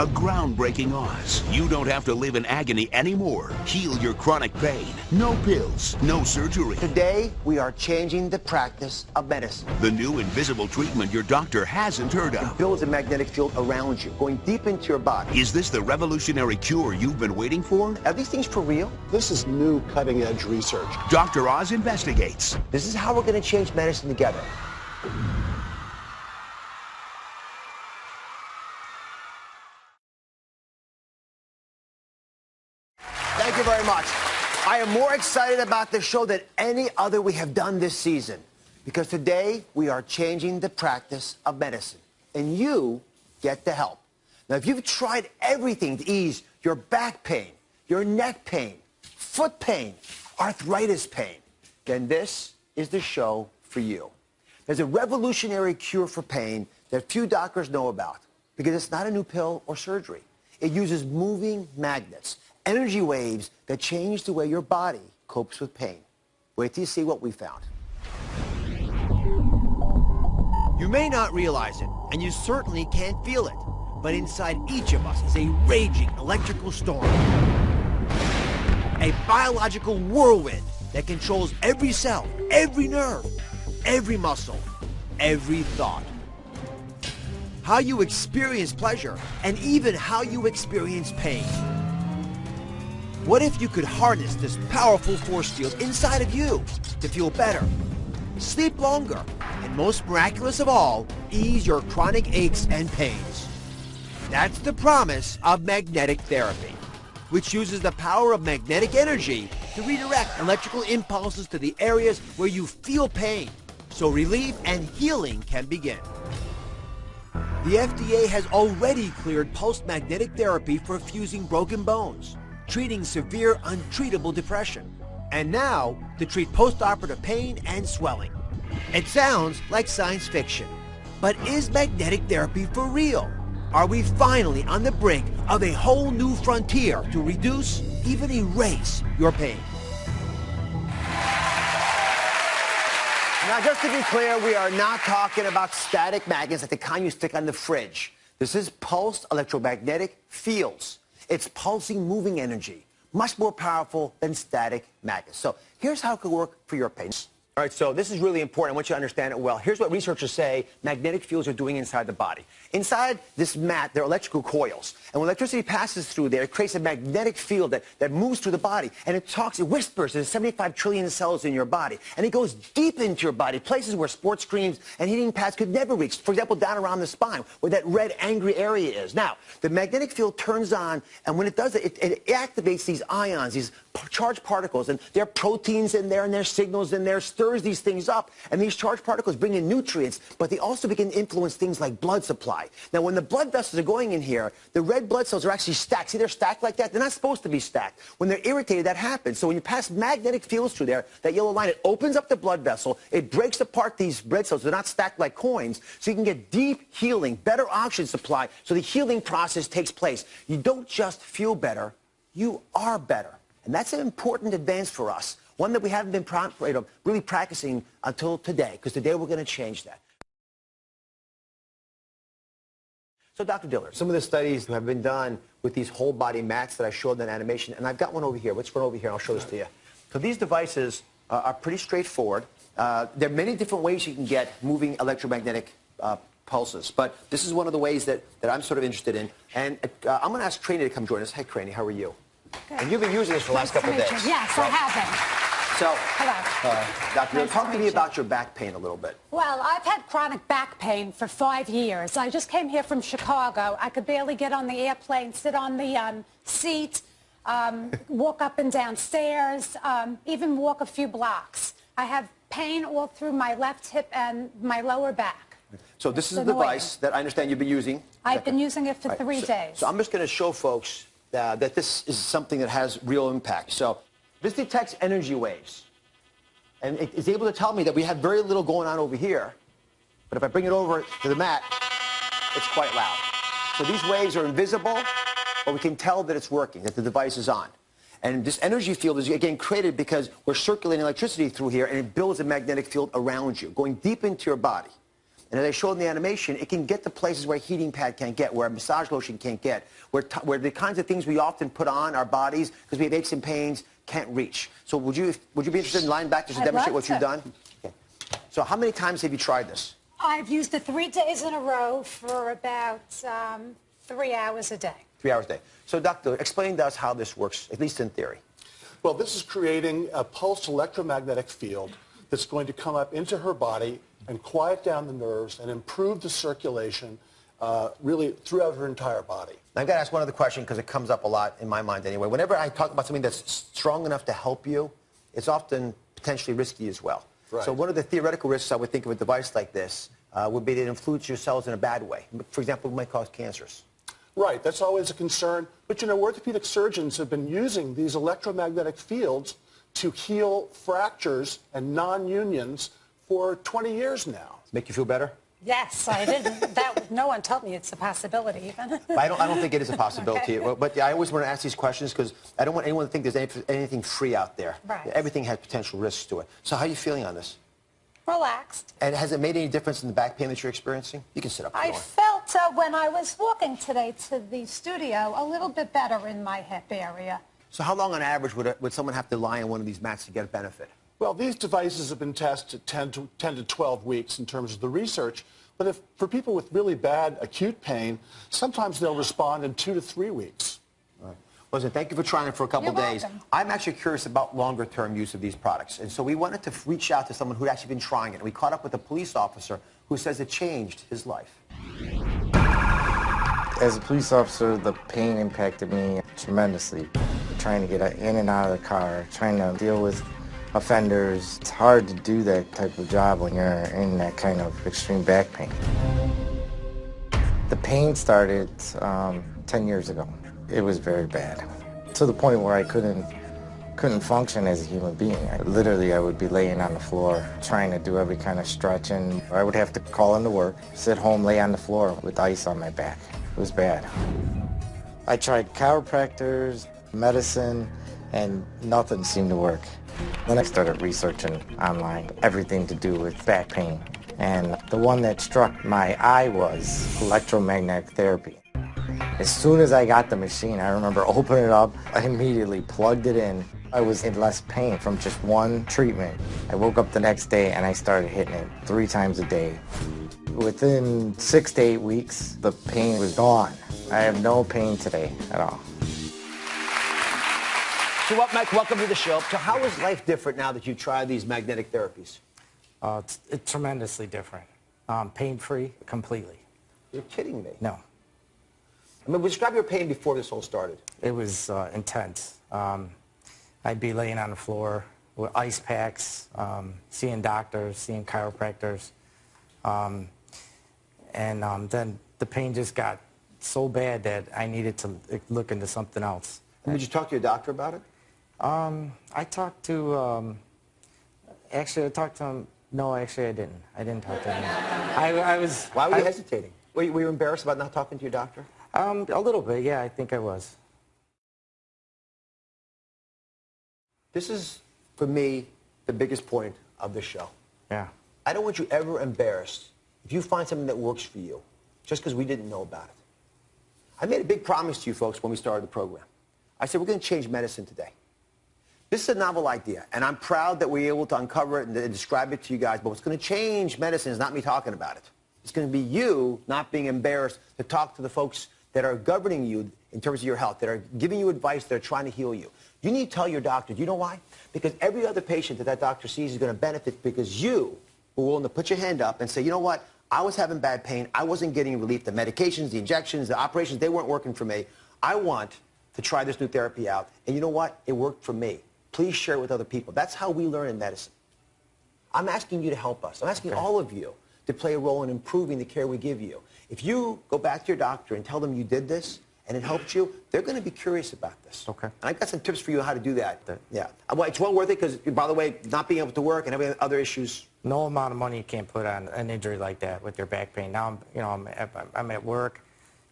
A groundbreaking Oz. You don't have to live in agony anymore. Heal your chronic pain. No pills, no surgery. Today, we are changing the practice of medicine. The new invisible treatment your doctor hasn't heard of. It builds a magnetic field around you, going deep into your body. Is this the revolutionary cure you've been waiting for? Are these things for real? This is new cutting-edge research. Dr. Oz investigates. This is how we're going to change medicine together. Thank you very much. I am more excited about this show than any other we have done this season, because today we are changing the practice of medicine, and you get to help. Now, if you've tried everything to ease your back pain, your neck pain, foot pain, arthritis pain, then this is the show for you. There's a revolutionary cure for pain that few doctors know about, because it's not a new pill or surgery. It uses moving magnets, energy waves that change the way your body copes with pain. Wait till you see what we found. You may not realize it, and you certainly can't feel it, but inside each of us is a raging electrical storm. A biological whirlwind that controls every cell, every nerve, every muscle, every thought. How you experience pleasure, and even how you experience pain. What if you could harness this powerful force field inside of you to feel better, sleep longer, and most miraculous of all, ease your chronic aches and pains? That's the promise of magnetic therapy, which uses the power of magnetic energy to redirect electrical impulses to the areas where you feel pain, so relief and healing can begin. The FDA has already cleared pulsed magnetic therapy for fusing broken bones, treating severe, untreatable depression, and now to treat postoperative pain and swelling. It sounds like science fiction, but is magnetic therapy for real? Are we finally on the brink of a whole new frontier to reduce, even erase, your pain? Now, just to be clear, we are not talking about static magnets like the kind you stick on the fridge. This is pulsed electromagnetic fields. It's pulsing, moving energy, much more powerful than static magnets. So here's how it could work for your pain. All right, so this is really important. I want you to understand it well. Here's what researchers say magnetic fields are doing inside the body. Inside this mat, there are electrical coils. And when electricity passes through there, it creates a magnetic field that moves through the body. And it whispers. There's 75 trillion cells in your body. And it goes deep into your body, places where sports screens and heating pads could never reach. For example, down around the spine, where that red, angry area is. Now, the magnetic field turns on, and when it does it, it activates these ions, these charged particles. And there are proteins in there, and there's signals in there, stirs these things up. And these charged particles bring in nutrients, but they also begin to influence things like blood supply. Now, when the blood vessels are going in here, the red blood cells are actually stacked. See, they're stacked like that? They're not supposed to be stacked. When they're irritated, that happens. So when you pass magnetic fields through there, that yellow line, it opens up the blood vessel. It breaks apart these red cells. They're not stacked like coins. So you can get deep healing, better oxygen supply, so the healing process takes place. You don't just feel better, you are better. And that's an important advance for us, one that we haven't been really practicing until today, because today we're going to change that. So, Dr. Dillard, some of the studies have been done with these whole body mats that I showed in that animation, and I've got one over here. Let's run over here and I'll show this to you. So these devices are pretty straightforward. There are many different ways you can get moving electromagnetic pulses, but this is one of the ways that I'm sort of interested in. And I'm going to ask Craney to come join us. Hi, Craney, how are you? Good. And you've been using this for the last couple of days. Yes, right? I have been. So, hello. Doctor, talk to me about your back pain a little bit. Well, I've had chronic back pain for 5 years. I just came here from Chicago. I could barely get on the airplane, sit on the seat, walk up and down stairs, even walk a few blocks. I have pain all through my left hip and my lower back. So this is a device that I understand you've been using. I've been using it for 3 days. So I'm just going to show folks that this is something that has real impact. So this detects energy waves. And it's able to tell me that we have very little going on over here. But if I bring it over to the mat, it's quite loud. So these waves are invisible, but we can tell that it's working, that the device is on. And this energy field is, again, created because we're circulating electricity through here, and it builds a magnetic field around you, going deep into your body. And as I showed in the animation, it can get to places where a heating pad can't get, where a massage lotion can't get, where the kinds of things we often put on our bodies because we have aches and pains can't reach. So would you be interested in lying back just to demonstrate what you've done? Okay. So how many times have you tried this? I've used it 3 days in a row for about 3 hours a day. 3 hours a day. So, doctor, explain to us how this works, at least in theory. Well, this is creating a pulsed electromagnetic field that's going to come up into her body and quiet down the nerves and improve the circulation really throughout her entire body. I've got to ask one other question because it comes up a lot in my mind anyway. Whenever I talk about something that's strong enough to help you, it's often potentially risky as well. Right. So one of the theoretical risks I would think of a device like this would be that it influences your cells in a bad way. For example, it might cause cancers. Right, that's always a concern. But, you know, orthopedic surgeons have been using these electromagnetic fields to heal fractures and non-unions for 20 years now. Make you feel better? Yes, I didn't. No one told me it's a possibility even. I don't think it is a possibility. Okay. But I always want to ask these questions because I don't want anyone to think there's anything free out there. Right. Everything has potential risks to it. So how are you feeling on this? Relaxed. And has it made any difference in the back pain that you're experiencing? You can sit up. I felt when I was walking today to the studio a little bit better in my hip area. So how long on average would someone have to lie on one of these mats to get a benefit? Well, these devices have been tested 10 to 12 weeks in terms of the research. But for people with really bad acute pain, sometimes they'll respond in 2 to 3 weeks. Right. Listen, thank you for trying it for a couple days. Welcome. I'm actually curious about longer-term use of these products. And so we wanted to reach out to someone who'd actually been trying it. We caught up with a police officer who says it changed his life. As a police officer, the pain impacted me tremendously. Trying to get in and out of the car, trying to deal with offenders. It's hard to do that type of job when you're in that kind of extreme back pain. The pain started 10 years ago. It was very bad, to the point where I couldn't function as a human being. I would be laying on the floor, trying to do every kind of stretching. I would have to call into work, sit home, lay on the floor with ice on my back. It was bad. I tried chiropractors, medicine, and nothing seemed to work. Then I started researching online, everything to do with back pain. And the one that struck my eye was electromagnetic therapy. As soon as I got the machine, I remember opening it up, I immediately plugged it in. I was in less pain from just one treatment. I woke up the next day and I started hitting it 3 times a day. Within 6 to 8 weeks, the pain was gone. I have no pain today at all. So what, Mike, welcome to the show. So how is life different now that you've tried these magnetic therapies? It's tremendously different. Pain-free, completely. You're kidding me. No. I mean, describe your pain before this all started. It was intense. I'd be laying on the floor with ice packs, seeing doctors, seeing chiropractors. And then the pain just got so bad that I needed to look into something else. And did you talk to your doctor about it? I talked to, actually I talked to him, no, actually I didn't. I didn't talk to him. I was... Why were you hesitating? Were you embarrassed about not talking to your doctor? A little bit, yeah, I think I was. This is, for me, the biggest point of the show. Yeah. I don't want you ever embarrassed if you find something that works for you, just because we didn't know about it. I made a big promise to you folks when we started the program. I said, we're going to change medicine today. This is a novel idea, and I'm proud that we're able to uncover it and describe it to you guys, but what's going to change medicine is not me talking about it. It's going to be you not being embarrassed to talk to the folks that are governing you in terms of your health, that are giving you advice, that are trying to heal you. You need to tell your doctor. Do you know why? Because every other patient that doctor sees is going to benefit because you were willing to put your hand up and say, you know what? I was having bad pain. I wasn't getting relief. The medications, the injections, the operations, they weren't working for me. I want to try this new therapy out. And you know what? It worked for me. Please share it with other people. That's how we learn in medicine. I'm asking you to help us. I'm asking all of you to play a role in improving the care we give you. If you go back to your doctor and tell them you did this and it helped you, they're going to be curious about this. Okay. And I've got some tips for you how to do that. Yeah. Well, it's well worth it because, by the way, not being able to work and having other issues. No amount of money you can't put on an injury like that with your back pain. Now, I'm at work.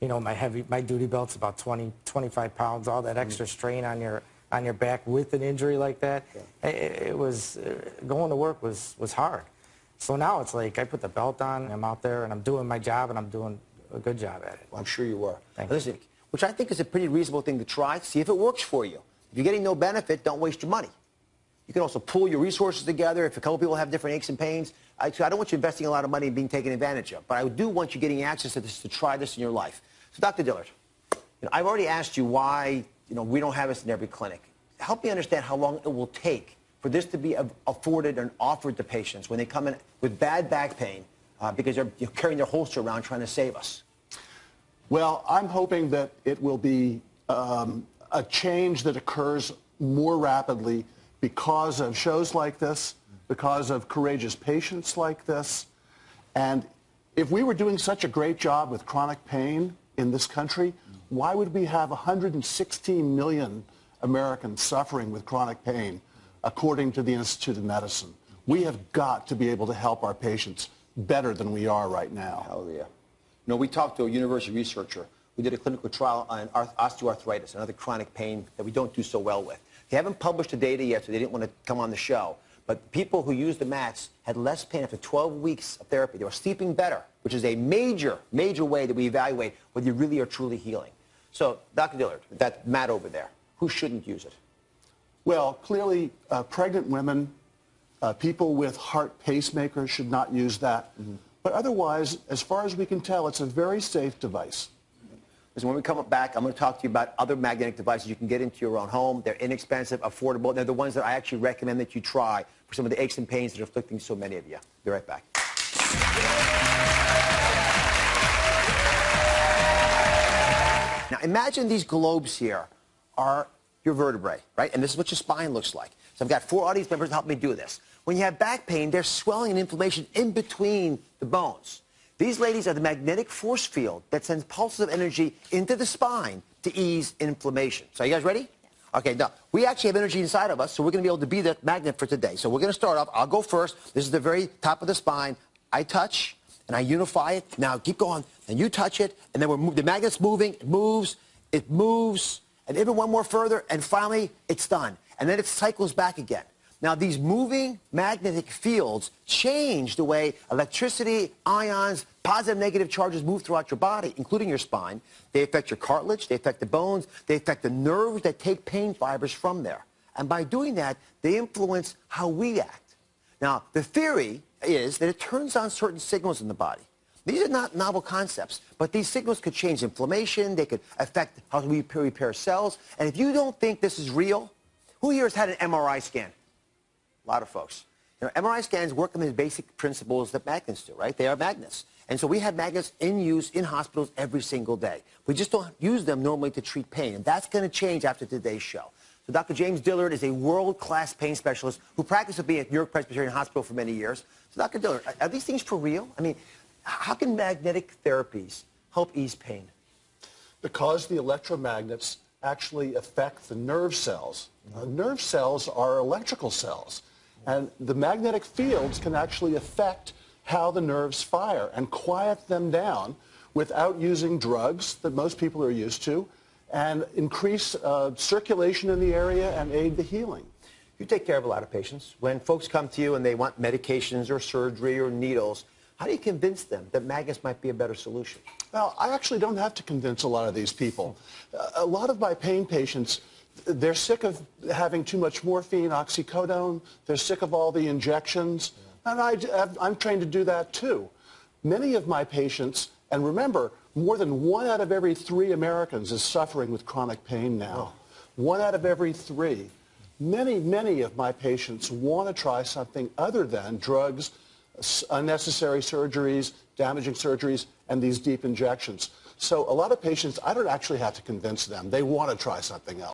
You know, my duty belt's about 20, 25 pounds. All that extra strain on your back with an injury like that, it was going to work was hard. So now it's like I put the belt on, I'm out there, and I'm doing my job, and I'm doing a good job at it. Well, I'm sure you are. Thank Listen, which I think is a pretty reasonable thing to try. See if it works for you. If you're getting no benefit, don't waste your money. You can also pool your resources together. If a couple people have different aches and pains, I don't want you investing a lot of money and being taken advantage of. But I do want you getting access to this, to try this in your life. So, Dr. Dillard, I've already asked you why we don't have this in every clinic. Help me understand how long it will take for this to be afforded and offered to patients when they come in with bad back pain because they're carrying their holster around trying to save us. Well, I'm hoping that it will be a change that occurs more rapidly because of shows like this, because of courageous patients like this. And if we were doing such a great job with chronic pain in this country, why would we have 116 million Americans suffering with chronic pain, according to the Institute of Medicine? We have got to be able to help our patients better than we are right now. Hallelujah. We talked to a university researcher who did a clinical trial on osteoarthritis, another chronic pain that we don't do so well with. They haven't published the data yet, so they didn't want to come on the show. But people who used the mats had less pain after 12 weeks of therapy. They were sleeping better, which is a major, major way that we evaluate whether you really are truly healing. So, Dr. Dillard, that mat over there, who shouldn't use it? Well, clearly, pregnant women, people with heart pacemakers should not use that. But otherwise, as far as we can tell, it's a very safe device. Listen, when we come back, I'm going to talk to you about other magnetic devices you can get into your own home. They're inexpensive, affordable. They're the ones that I actually recommend that you try for some of the aches and pains that are afflicting so many of you. Be right back. Now, imagine these globes here are your vertebrae, right? And this is what your spine looks like. So I've got 4 audience members to help me do this. When you have back pain, there's swelling and inflammation in between the bones. These ladies are the magnetic force field that sends pulses of energy into the spine to ease inflammation. So are you guys ready? Okay, now, we actually have energy inside of us, so we're going to be able to be the magnet for today. So we're going to start off. I'll go first. This is the very top of the spine. I touch, and I unify it. Now, keep going. And you touch it, and then the magnet's moving. It moves, and even one more further, and finally, it's done. And then it cycles back again. Now, these moving magnetic fields change the way electricity, ions, positive, negative charges move throughout your body, including your spine. They affect your cartilage, they affect the bones, they affect the nerves that take pain fibers from there. And by doing that, they influence how we act. Now, the theory is that it turns on certain signals in the body. These are not novel concepts, but these signals could change inflammation, they could affect how we repair cells. And if you don't think this is real, who here has had an MRI scan? A lot of folks. MRI scans work on the basic principles that magnets do, right? They are magnets. And so we have magnets in use in hospitals every single day. We just don't use them normally to treat pain, and that's going to change after today's show. So Dr. James Dillard is a world-class pain specialist who practiced with me at New York Presbyterian Hospital for many years. So Dr. Dillard, are these things for real? I mean, how can magnetic therapies help ease pain? Because the electromagnets actually affect the nerve cells. Nerve cells are electrical cells. And the magnetic fields can actually affect how the nerves fire and quiet them down without using drugs that most people are used to, and increase circulation in the area and aid the healing. You take care of a lot of patients. When folks come to you and they want medications or surgery or needles, how do you convince them that magnets might be a better solution? Well, I actually don't have to convince a lot of these people. A lot of my pain patients, they're sick of having too much morphine, oxycodone. They're sick of all the injections. And I'm trained to do that too. Many of my patients, and remember, more than 1 out of every 3 Americans is suffering with chronic pain now. 1 out of every 3. Many of my patients want to try something other than drugs, unnecessary surgeries, damaging surgeries, and these deep injections. So a lot of patients, I don't actually have to convince them. They want to try something else.